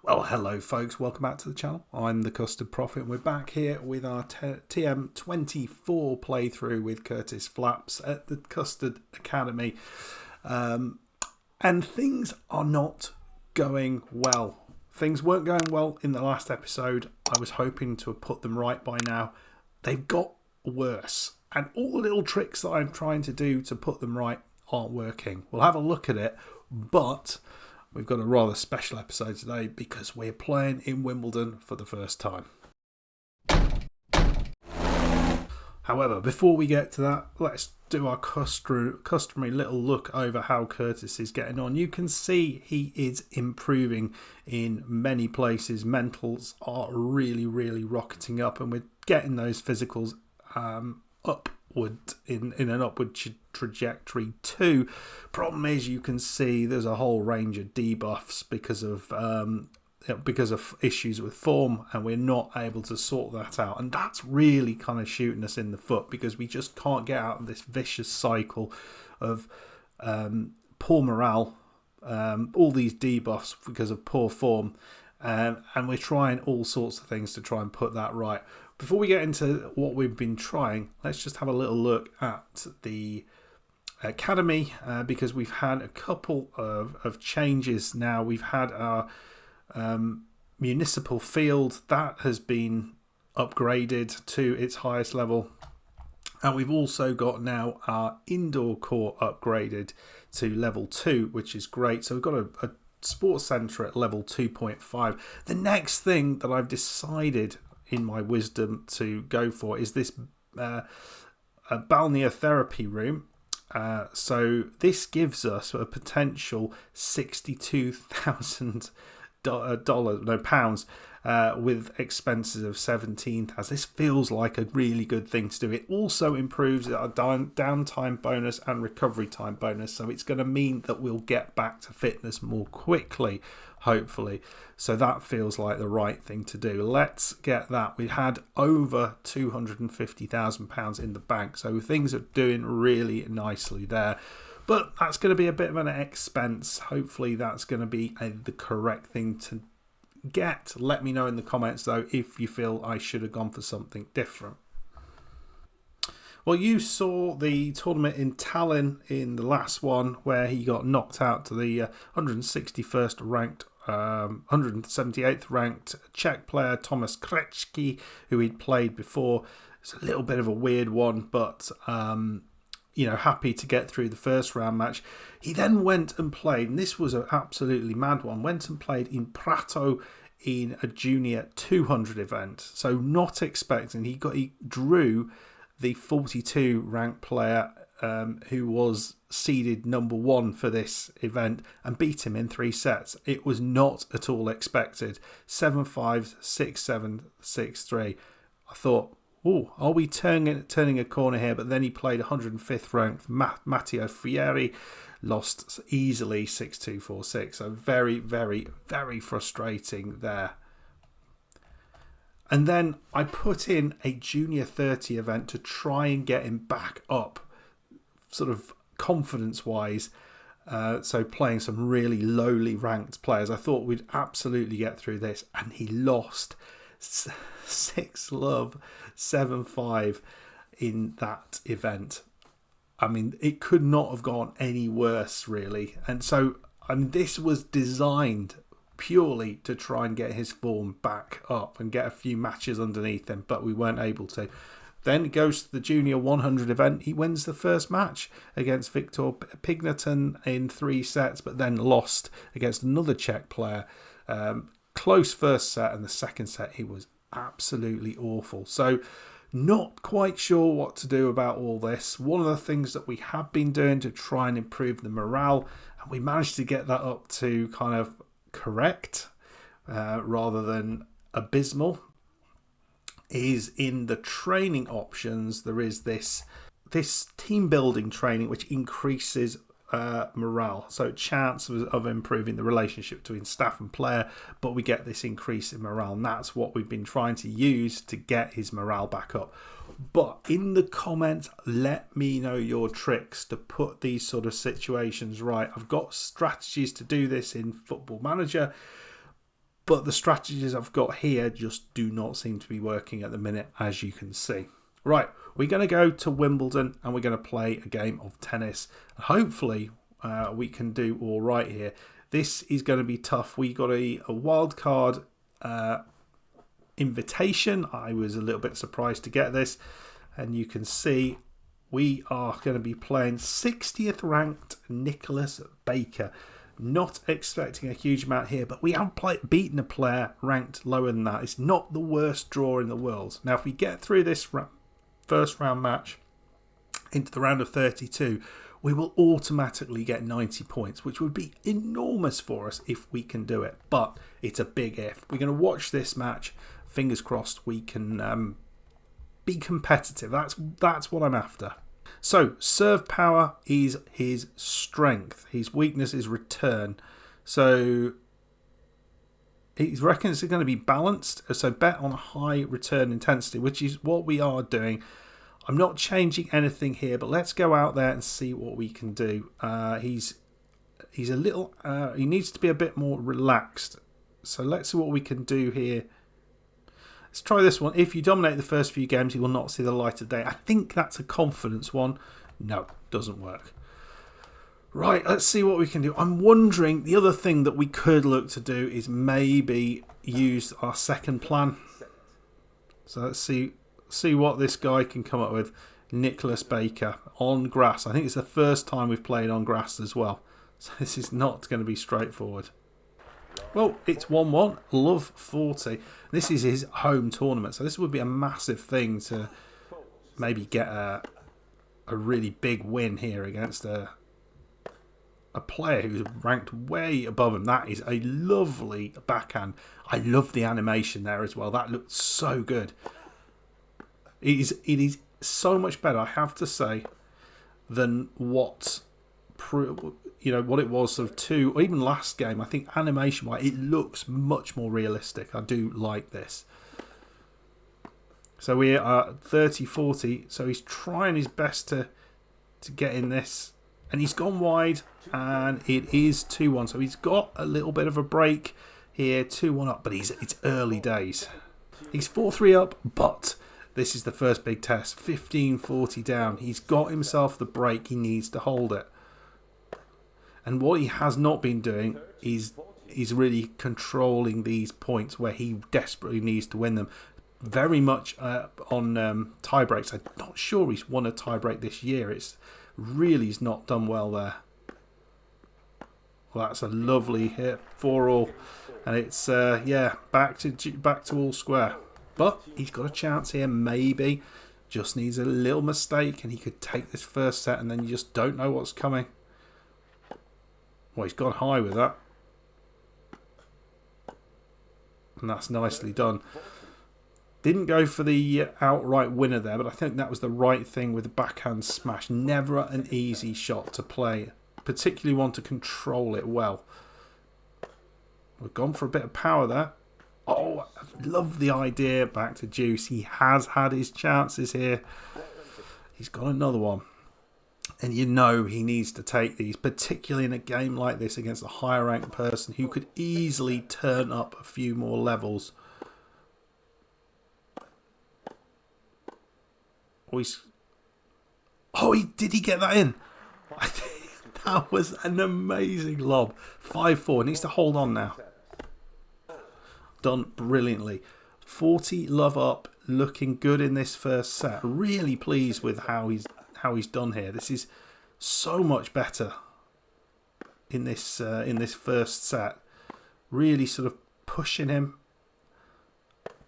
Well, hello folks, welcome back to the channel. I'm the Custard Prophet and we're back here with our TM24 playthrough with Curtis Flaps at the Custard Academy. And things are not going well. Things weren't going well in the last episode. I was hoping to have put them right by now. They've got worse. And all the little tricks that I'm trying to do to put them right aren't working. We'll have a look at it, but we've got a rather special episode today because we're playing in Wimbledon for the first time. However, before we get to that, let's do our customary little look over how Curtis is getting on. You can see he is improving in many places. Mentals are really, really rocketing up, and we're getting those physicals upward in an upward trajectory too. Problem is, you can see there's a whole range of debuffs because of issues with form, and we're not able to sort that out, and that's really kind of shooting us in the foot because we just can't get out of this vicious cycle of poor morale, all these debuffs because of poor form, and we're trying all sorts of things to try and put that right. Before we get into what we've been trying, let's just have a little look at the academy because we've had a couple of changes now. We've had our municipal field that has been upgraded to its highest level, and we've also got now our indoor court upgraded to level 2, which is great. So we've got a sports centre at level 2.5. The next thing that I've decided in my wisdom to go for is this a balneotherapy room. So this gives us a potential $62,000 pounds with expenses of 17,000. This feels like a really good thing to do. It also improves our downtime bonus and recovery time bonus, so it's going to mean that we'll get back to fitness more quickly, hopefully. So that feels like the right thing to do. Let's get that. We had over £250,000 in the bank, so things are doing really nicely there. But that's going to be a bit of an expense. Hopefully that's going to be the correct thing to get. Let me know in the comments though if you feel I should have gone for something different. Well, you saw the tournament in Tallinn in the last one where he got knocked out to the 161st ranked 178th ranked Czech player Thomas Krečky, who he'd played before. It's a little bit of a weird one, but happy to get through the first round match. He then went and played, and this was an absolutely mad one, went and played in Prato in a junior 200 event. So not expecting, he drew the 42 ranked player who was seeded number 1 for this event and beat him in 3 sets. It was not at all expected. 7-5, 6-7, 6-3. I thought, oh, are we turning a corner here? But then he played 105th ranked Matteo Fieri, lost easily 6-2, 4-6. So very, very, very frustrating there. And then I put in a junior 30 event to try and get him back up, sort of confidence-wise. So playing some really lowly ranked players. I thought we'd absolutely get through this, and he lost 6-love, 7-5 in that event. I mean, it could not have gone any worse, really. And so, this was designed purely to try and get his form back up and get a few matches underneath him, but we weren't able to. Then goes to the junior 100 event. He wins the first match against Victor Pignaton in 3 sets, but then lost against another Czech player. Close first set, and the second set he was absolutely awful. So not quite sure what to do about all this. One of the things that we have been doing to try and improve the morale, and we managed to get that up to kind of correct rather than abysmal, is in the training options. There is this team building training which increases morale, so chance of improving the relationship between staff and player, but we get this increase in morale, and that's what we've been trying to use to get his morale back up. But in the comments, let me know your tricks to put these sort of situations right. I've got strategies to do this in Football Manager, But the strategies I've got here just do not seem to be working at the minute, as you can see. Right, we're going to go to Wimbledon and we're going to play a game of tennis. Hopefully we can do all right here. This is going to be tough. We got a wild card invitation. I was a little bit surprised to get this. And you can see we are going to be playing 60th ranked Nicholas Baker. Not expecting a huge amount here, but we have beaten a player ranked lower than that. It's not the worst draw in the world. Now, if we get through this first round match into the round of 32, we will automatically get 90 points, which would be enormous for us if we can do it. But it's a big if. We're going to watch this match. Fingers crossed we can be competitive. That's what I'm after. So, serve power is his strength. His weakness is return. So, he reckons it's going to be balanced. So, bet on high return intensity, which is what we are doing. I'm not changing anything here, but let's go out there and see what we can do. He's a little... he needs to be a bit more relaxed. So, let's see what we can do here. Let's try this one. If you dominate the first few games, you will not see the light of day. I think that's a confidence one. No, doesn't work. Right, let's see what we can do. I'm wondering, the other thing that we could look to do is maybe use our second plan. So let's see what this guy can come up with. Nicholas Baker on grass. I think it's the first time we've played on grass as well. So this is not going to be straightforward. Well, it's 1-1, love 40. This is his home tournament, so this would be a massive thing to maybe get a really big win here against a player who's ranked way above him. That is a lovely backhand. I love the animation there as well. That looked so good. It is so much better, I have to say, than what it was sort of two, or even last game. I think animation-wise, it looks much more realistic. I do like this. So we are 30-40. So he's trying his best to get in this, and he's gone wide, and it is 2-1. So he's got a little bit of a break here, 2-1 up, but it's early days. He's 4-3 up, but this is the first big test. 15-40 down. He's got himself the break. He needs to hold it. And what he has not been doing is really controlling these points where he desperately needs to win them. Very much on tie breaks. I'm not sure he's won a tie break this year. He's not done well there. Well, that's a lovely hit, 4-all, and it's back to all square. But he's got a chance here. Maybe just needs a little mistake, and he could take this first set, and then you just don't know what's coming. Well, he's gone high with that. And that's nicely done. Didn't go for the outright winner there, but I think that was the right thing with the backhand smash. Never an easy shot to play. Particularly want to control it well. We've gone for a bit of power there. Oh, I love the idea. Back to deuce. He has had his chances here. He's got another one. And you know he needs to take these, particularly in a game like this against a higher ranked person who could easily turn up a few more levels. Did he get that in? I think that was an amazing lob. 5-4. Needs to hold on now. Done brilliantly. 40 love up. Looking good in this first set. Really pleased with how he's done here. This is so much better in this first set. Really sort of pushing him,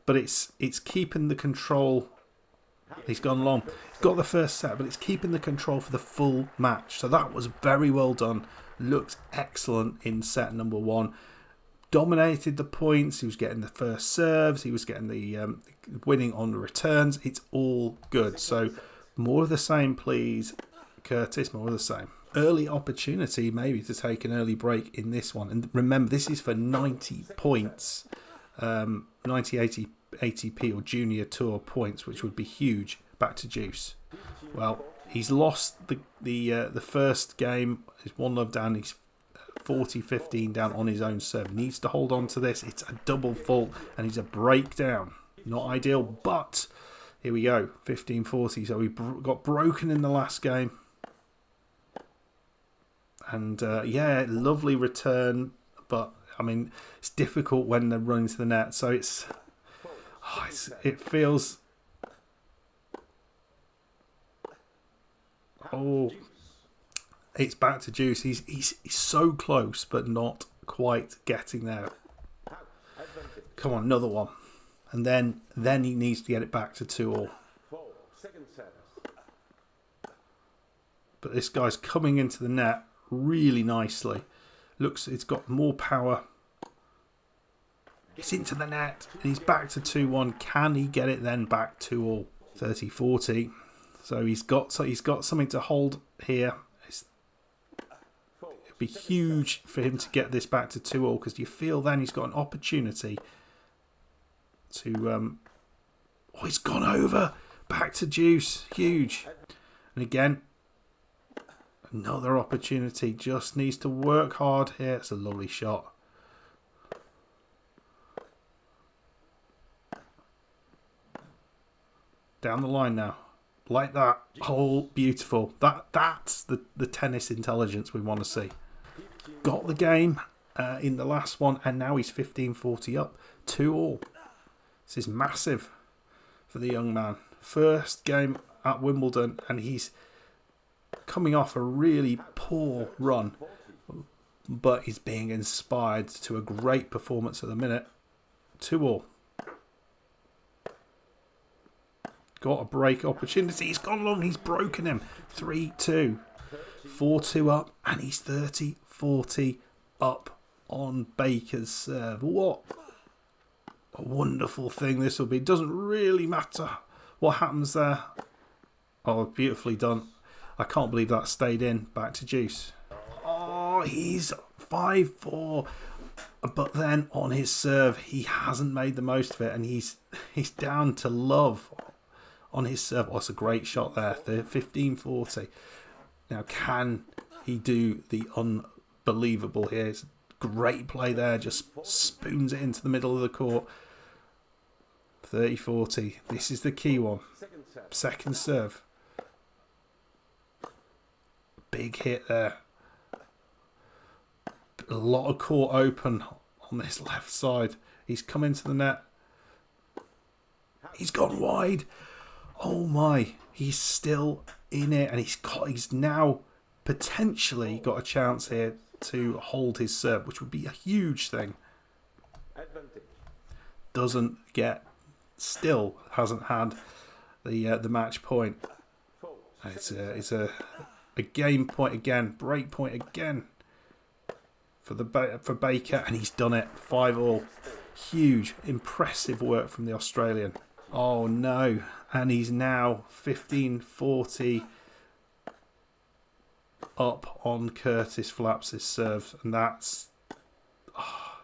but it's keeping the control. He's gone long. He's got the first set, but it's keeping the control for the full match. So that was very well done. Looked excellent in set number 1. Dominated the points. He was getting the first serves. He was getting the winning on the returns. It's all good. So more of the same, please, Curtis. More of the same. Early opportunity maybe to take an early break in this one. And remember, this is for 90 points. 90 ATP or Junior Tour points, which would be huge. Back to deuce. Well, he's lost the first game. He's 1 love down. He's 40-15 down on his own serve. Needs to hold on to this. It's a double fault and he's a breakdown. Not ideal, but here we go. 15-40. So we got broken in the last game. And yeah, lovely return. But I mean, it's difficult when they're running to the net. So it feels... Oh, it's back to Deuce. He's so close, but not quite getting there. Come on, another one. And then he needs to get it back to 2-all. But this guy's coming into the net really nicely. Looks, it's got more power. It's into the net. And he's back to 2-1. Can he get it then back 2-all? 30-40. So he's got something to hold here. It'd be huge for him to get this back to 2-all, because you feel then he's got an opportunity to... oh, he's gone over. Back to Deuce. Huge. And again, another opportunity. Just needs to work hard here. It's a lovely shot. Down the line now. Like that. Oh, beautiful. That's the tennis intelligence we want to see. Got the game in the last one, and now he's 15-40 up. 2-all. This is massive for the young man. First game at Wimbledon, and he's coming off a really poor run, but he's being inspired to a great performance at the minute. 2-all. Got a break opportunity. He's gone long. He's broken him. 3-2. 4-2 up. And he's 30-40 up on Baker's serve. What a wonderful thing this will be. Doesn't really matter what happens there. Oh, beautifully done. I can't believe that stayed in. Back to Deuce. Oh, he's 5-4. But then on his serve, he hasn't made the most of it. And he's down to love on his serve. Oh, it's a great shot there. 15-40. Now, can he do the unbelievable here? It's great play there. Just spoons it into the middle of the court. 30-40. This is the key one. Second serve. Big hit there. A lot of court open on this left side. He's come into the net. He's gone wide. Oh my, he's still in it, and he's now potentially got a chance here to hold his serve, which would be a huge thing. Doesn't get, still hasn't had the match point. It's a game point again, break point again for Baker, and he's done it. 5-all. Huge, impressive work from the Australian. Oh no. And he's now 15-40 up on Curtis Flaps' serve. And that's... Oh,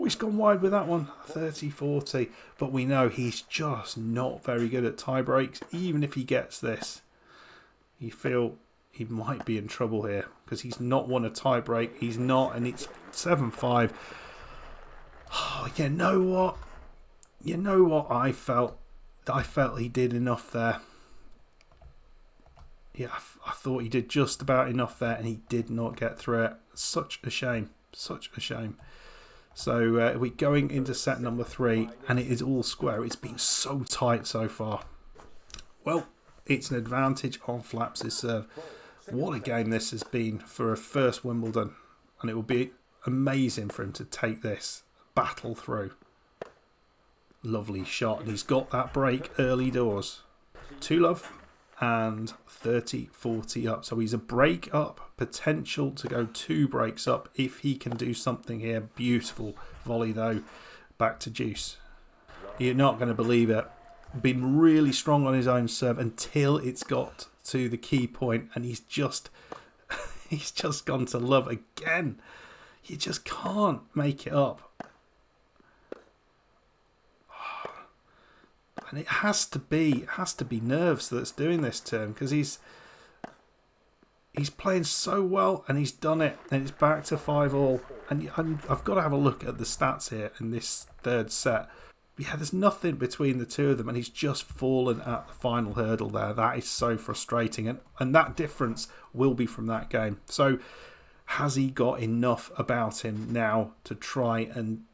he's gone wide with that one. 30-40. But we know he's just not very good at tie breaks. Even if he gets this, you feel he might be in trouble here, because he's not won a tie break. He's not, and it's 7-5. Oh, you know what? You know what I felt? I felt he did enough there. Yeah, I thought he did just about enough there, and he did not get through it. Such a shame. Such a shame. So we're going into set number 3, and it is all square. It's been so tight so far. Well, it's an advantage on Flaps' serve. What a game this has been for a first Wimbledon. And it will be amazing for him to take this battle through. Lovely shot, and he's got that break early doors. 2-love and 30-40 up. So he's a break up, potential to go 2 breaks up if he can do something here. Beautiful volley though, back to Deuce. You're not going to believe it. Been really strong on his own serve until it's got to the key point, and he's just gone to love again. You just can't make it up. And it has to be nerves that's doing this to him, because he's He's playing so well, and he's done it, and it's back to 5-all. And I've got to have a look at the stats here in this third set. Yeah, there's nothing between the two of them, and he's just fallen at the final hurdle there. That is so frustrating, and that difference will be from that game. So has he got enough about him now to try and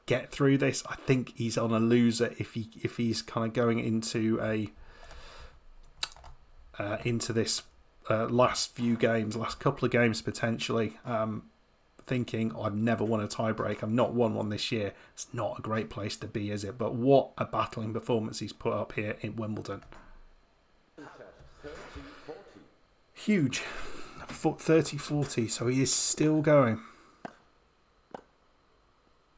get through this? I think he's on a loser if he's kind of going into this last couple of games potentially, thinking I've never won a tiebreak, I've not won one this year. It's not a great place to be, is it? But what a battling performance he's put up here in Wimbledon. Huge. 30-40, so he is still going.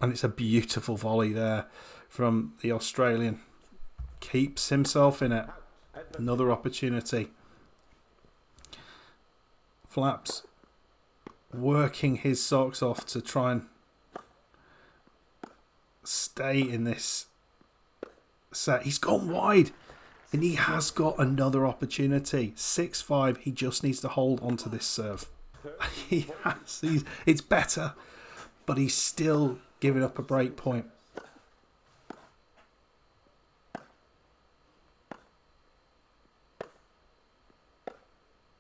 And it's a beautiful volley there from the Australian. Keeps himself in it. Another opportunity. Flaps working his socks off to try and stay in this set. He's gone wide, and he has got another opportunity. 6-5. He just needs to hold onto this serve. He has. It's better, but he's still giving up a break point.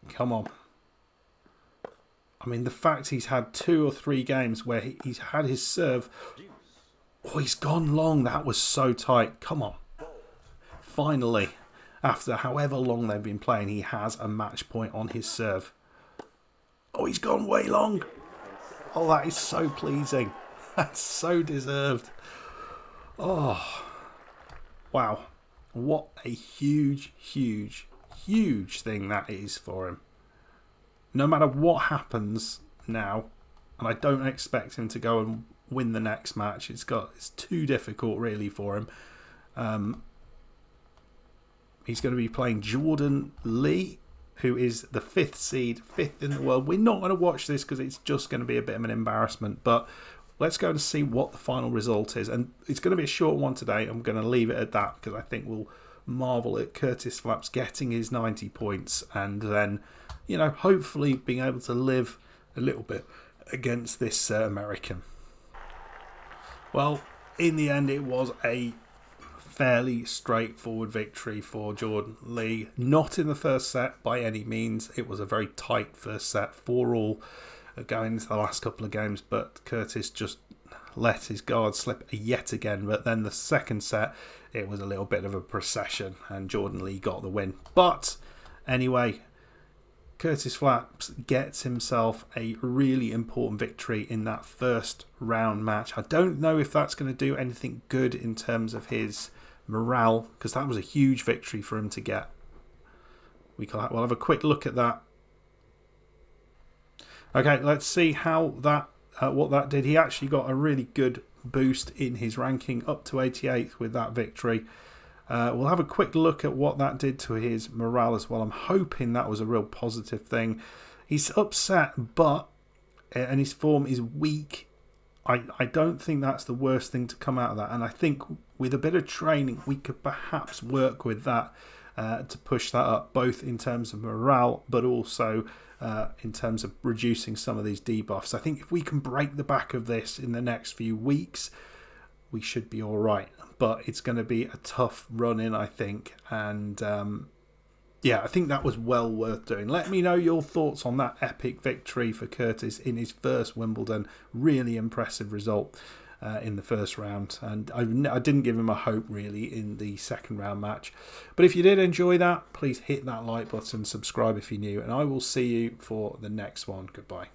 Come on. I mean, the fact he's had 2 or 3 games where he's had his serve. Oh, he's gone long. That was so tight. Come on. Finally, after however long they've been playing, he has a match point on his serve. Oh, he's gone way long. Oh, that is so pleasing. That's so deserved. Oh, wow. What a huge, huge, huge thing that is for him. No matter what happens now, and I don't expect him to go and win the next match. It's too difficult really for him. He's going to be playing Jordan Lee, who is the 5th seed, 5th in the world. We're not going to watch this because it's just going to be a bit of an embarrassment. But let's go and see what the final result is. And it's going to be a short one today. I'm going to leave it at that because I think we'll marvel at Curtis Flaps getting his 90 points and then, you know, hopefully being able to live a little bit against this American. Well, in the end, it was a fairly straightforward victory for Jordan Lee. Not in the first set by any means. It was a very tight first set, 4-all going into the last couple of games, but Curtis just let his guard slip yet again. But then the second set, it was a little bit of a procession and Jordan Lee got the win. But anyway, Curtis Flaps gets himself a really important victory in that first round match. I don't know if that's going to do anything good in terms of his morale, because that was a huge victory for him to get. We'll have a quick look at that. Okay, let's see how that what that did. He actually got a really good boost in his ranking, up to 88th with that victory. We'll have a quick look at what that did to his morale as well. I'm hoping that was a real positive thing. He's upset, and his form is weak. I don't think that's the worst thing to come out of that. And I think with a bit of training, we could perhaps work with that to push that up, both in terms of morale, but also in terms of reducing some of these debuffs. I think if we can break the back of this in the next few weeks, we should be all right. But it's going to be a tough run in, I think. And yeah, I think that was well worth doing. Let me know your thoughts on that epic victory for Curtis in his first Wimbledon. Really impressive result in the first round. And I didn't give him a hope really in the second round match. But if you did enjoy that, please hit that like button, subscribe if you're new. And I will see you for the next one. Goodbye.